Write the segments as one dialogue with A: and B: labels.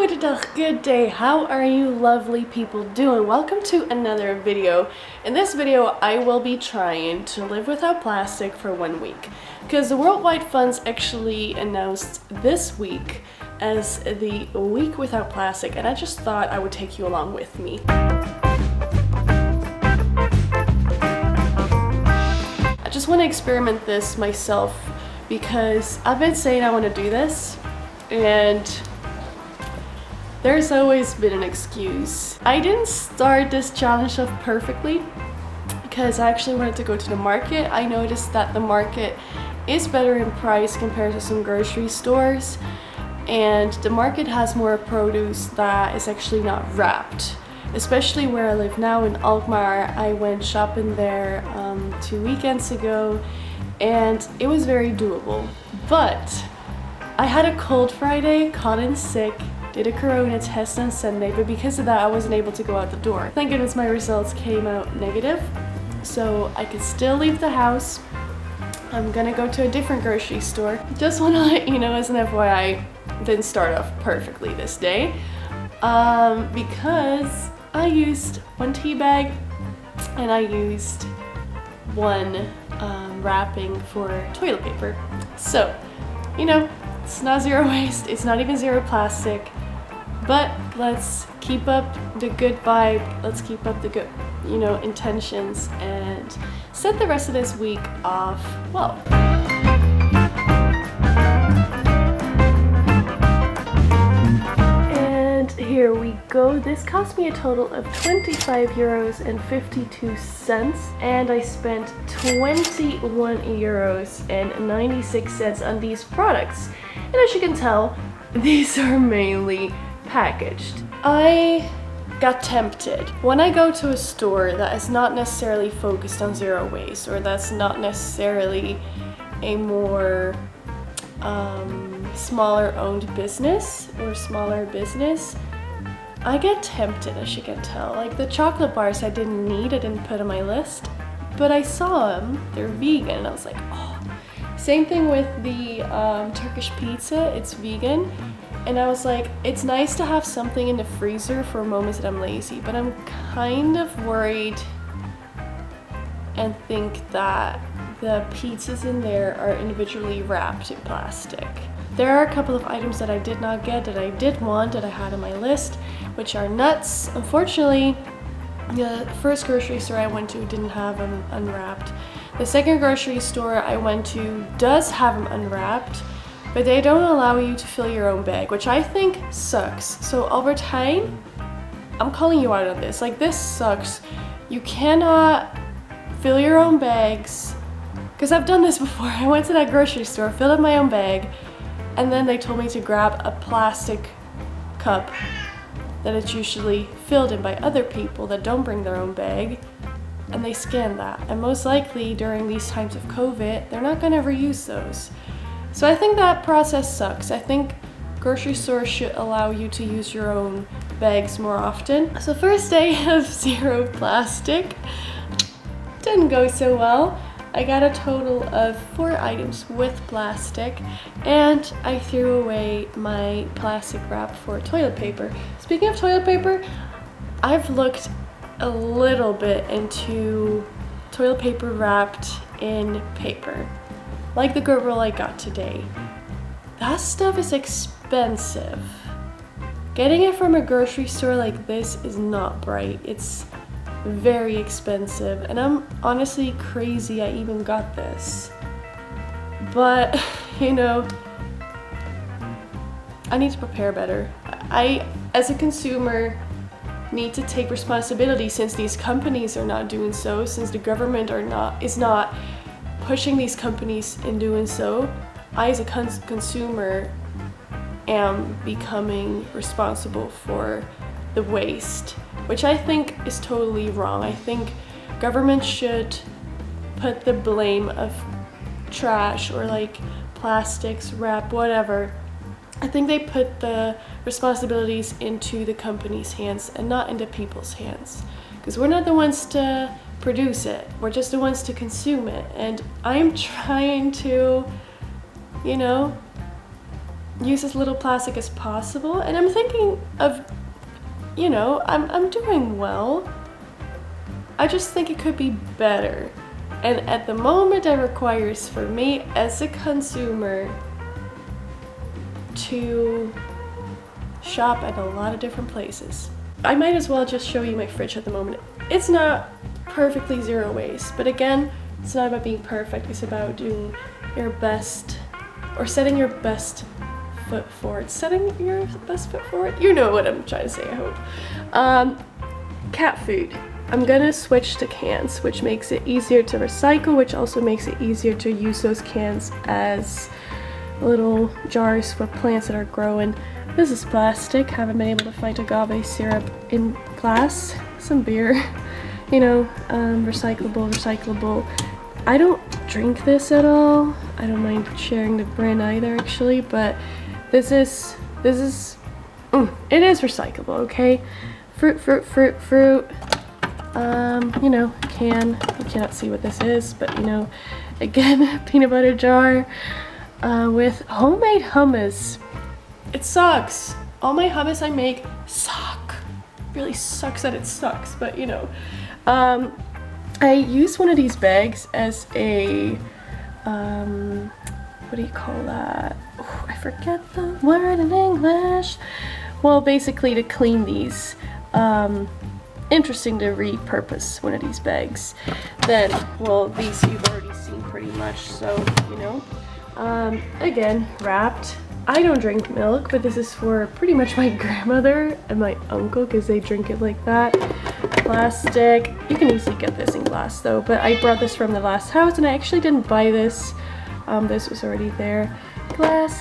A: Goedendag, good day. How are you lovely people doing? Welcome to another video. In this video, I will be trying to live without plastic for 1 week. Because the Worldwide Funds actually announced this week as the week without plastic, and I just thought I would take you along with me. I just want to experiment this myself because I've been saying I want to do this, and there's always been an excuse. I didn't start this challenge off perfectly because I actually wanted to go to the market. I noticed that the market is better in price compared to some grocery stores, and the market has more produce that is actually not wrapped. Especially where I live now in Alkmaar. I went shopping there 2 weekends ago and it was very doable. But I had a cold Friday, caught in sick, did a corona test on Sunday, but because of that I wasn't able to go out the door. Thank goodness my results came out negative, so I could still leave the house. I'm gonna go to a different grocery store. Just want to let you know as an FYI, didn't start off perfectly this day because I used one tea bag and I used one wrapping for toilet paper. So, you know, it's not zero waste, it's not even zero plastic, but let's keep up the good vibe, let's keep up the good, you know, intentions and set the rest of this week off well. And here we go. This cost me a total of 25 euros and 52 cents, and I spent 21 euros and 96 cents on these products. And as you can tell, these are mainly packaged. I got tempted. When I go to a store that is not necessarily focused on zero waste, or that's not necessarily a more smaller owned business or smaller business, I get tempted, as you can tell. Like the chocolate bars I didn't need, I didn't put on my list, but I saw them, they're vegan, and I was like, oh. Same thing with the Turkish pizza, it's vegan. And I was like, it's nice to have something in the freezer for moments that I'm lazy, but I'm kind of worried and think that the pizzas in there are individually wrapped in plastic. There are a couple of items that I did not get that I did want, that I had on my list, which are nuts. Unfortunately, the first grocery store I went to didn't have them unwrapped. The second grocery store I went to does have them unwrapped, but they don't allow you to fill your own bag, which I think sucks. So Albert Heijn, I'm calling you out on this. Like, this sucks. You cannot fill your own bags, because I've done this before. I went to that grocery store, filled up my own bag, and then they told me to grab a plastic cup that it's usually filled in by other people that don't bring their own bag, and they scan that. And most likely during these times of COVID, they're not gonna reuse those. So I think that process sucks. I think grocery stores should allow you to use your own bags more often. So first day of zero plastic, didn't go so well. I got a total of 4 items with plastic, and I threw away my plastic wrap for toilet paper. Speaking of toilet paper, I've looked a little bit into toilet paper wrapped in paper, like the good roll I got today. That stuff is expensive. Getting it from a grocery store like this is not bright. It's very expensive, and I'm honestly crazy I even got this. But, you know, I need to prepare better. I, as a consumer, need to take responsibility since these companies are not doing so, since the government is not pushing these companies in doing so. I, as a consumer, am becoming responsible for the waste, which I think is totally wrong. I think government should put the blame of trash or like plastics, wrap, whatever. I think they put the responsibilities into the company's hands and not into people's hands, because we're not the ones to produce it, we're just the ones to consume it. And I'm trying to, you know, use as little plastic as possible, and I'm thinking of, you know, I'm doing well. I just think it could be better. And at the moment it requires for me as a consumer to shop at a lot of different places. I might as well just show you my fridge at the moment. It's not perfectly zero waste, but again, it's not about being perfect. It's about doing your best, or setting your best foot forward. Setting your best foot forward? You know what I'm trying to say, I hope. Cat food. I'm gonna switch to cans, which makes it easier to recycle, which also makes it easier to use those cans as little jars for plants that are growing. This is plastic. Haven't been able to find agave syrup in glass. Some beer, you know, recyclable. I don't drink this at all. I don't mind sharing the brand either, actually, but this is, it is recyclable, okay? Fruit. You know, you cannot see what this is, but you know, again, peanut butter jar with homemade hummus. It sucks. All my hummus I make suck. Really sucks that it sucks, but you know. I use one of these bags as a, what do you call that? Oh, I forget the word in English. Well, basically to clean these. Interesting to repurpose one of these bags. Then, well, these you've already seen pretty much, so, you know. Again, wrapped. I don't drink milk, but this is for pretty much my grandmother and my uncle because they drink it like that. Plastic. You can easily get this in glass though, but I brought this from the last house and I actually didn't buy this. This was already there. Glass.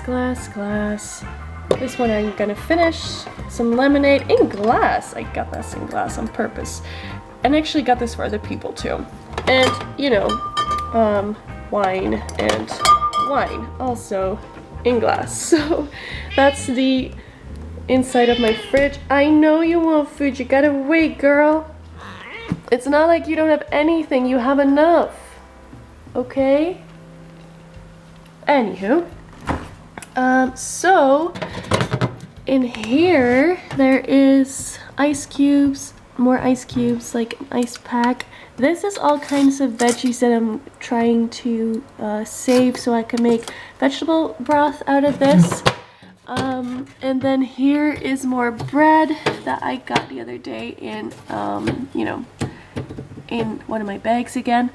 A: This one I'm gonna finish. Some lemonade in glass. I got this in glass on purpose. And I actually got this for other people too. And, you know, wine and wine also in glass. So that's the inside of my fridge. I know you want food. You gotta wait, girl. It's not like you don't have anything. You have enough. Okay? Anywho. So in here there is ice cubes, more ice cubes, like an ice pack. This is all kinds of veggies that I'm trying to save so I can make vegetable broth out of this. And then here is more bread that I got the other day in, you know, in one of my bags again.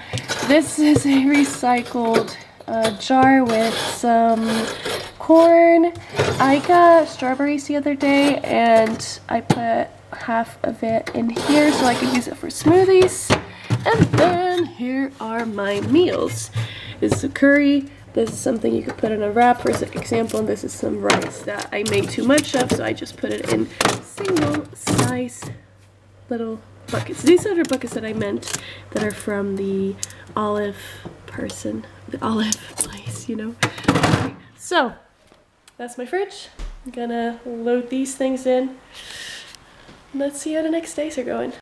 A: This is a recycled jar with some corn. I got strawberries the other day and I put half of it in here so I can use it for smoothies. And then here are my meals. This is a curry. This is something you could put in a wrap, for example, and this is some rice that I made too much of, so I just put it in single size little buckets. These are the buckets that I meant that are from the olive place, you know. Okay, so that's my fridge. I'm gonna load these things in. Let's see how the next days are going.